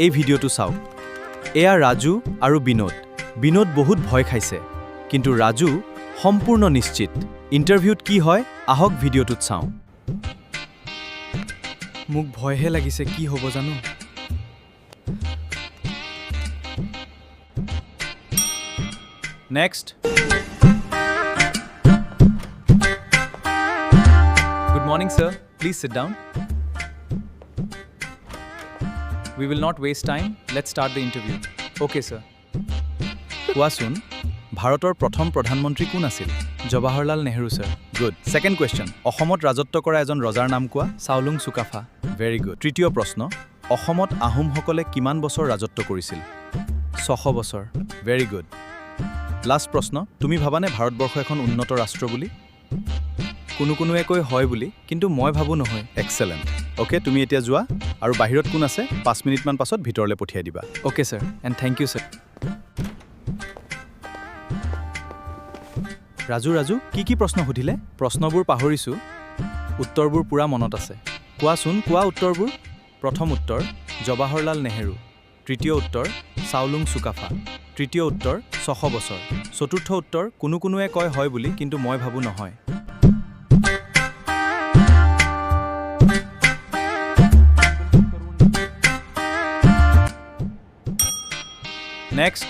এই ভিডিঅ'টো চাওক। এয়া ৰাজু আৰু বিনোদ। বিনোদ বহুত ভয় খাইছে, কিন্তু ৰাজু সম্পূৰ্ণ নিশ্চিত। ইণ্টাৰভিউত কি হয় আহক ভিডিঅ'টোত চাওঁ। মোক ভয়হে লাগিছে, কি হ'ব জানো। Next. Good morning sir, please sit down. We will not waste time. Let's start the interview. Okay, sir. কোৱাচোন, ভাৰতৰ প্ৰথম প্ৰধানমন্ত্ৰী কোন আছিল? Jawaharlal Nehru, sir. Good. Second question, অসমত ৰাজত্ব কৰা এজন ৰজাৰ নাম কোৱা? চাওলুং চুকাফা। Very good. তৃতীয় প্ৰশ্ন, অসমত আহোমসকলে কিমান বছৰ ৰাজত্ব কৰিছিল? 600 বছৰ। Very good. লাষ্ট প্ৰশ্ন, তুমি ভাবানে ভাৰতবৰ্ষ এখন উন্নত ৰাষ্ট্ৰ বুলি? কোনোৱে কয় হয় বুলি, কিন্তু মই ভাবোঁ নহয়। এক্সেলেণ্ট। অ'কে, তুমি এতিয়া যোৱা আৰু বাহিৰত কোন আছে 5 মিনিটমান পাছত ভিতৰলৈ পঠিয়াই দিবা। Okay sir, and thank you sir. Raju কি প্ৰশ্ন সুধিলে? প্ৰশ্নবোৰ পাহৰিছোঁ, উত্তৰবোৰ পূৰা মনত আছে। কোৱাচোন, কোৱা উত্তৰবোৰ। প্ৰথম উত্তৰ জৱাহৰলাল নেহৰু, তৃতীয় উত্তৰ চাওলুং চুকাফা, তৃতীয় উত্তৰ 600 বছৰ, চতুৰ্থ উত্তৰ কোনোৱে কয় হয় বুলি, কিন্তু মই ভাবোঁ নহয়। নেক্সট।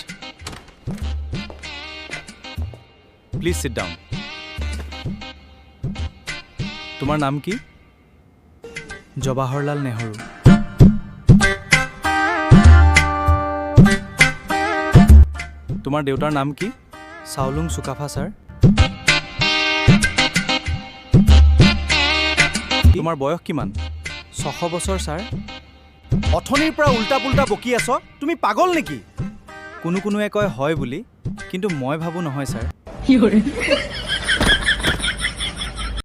Please sit down. তোমাৰ নাম কি? জৱাহৰলাল নেহৰু। তোমাৰ দেউতাৰ নাম কি? চাওলুং চুকাফা, ছাৰ। তোমাৰ বয়স কিমান? 600 বছৰ, ছাৰ। অথনিৰ পৰা উল্টা পুল্টা বকি আছ, তুমি পাগল নেকি? কোনোৱে কয় হয় বুলি, কিন্তু মই ভাবোঁ নহয়, ছাৰ।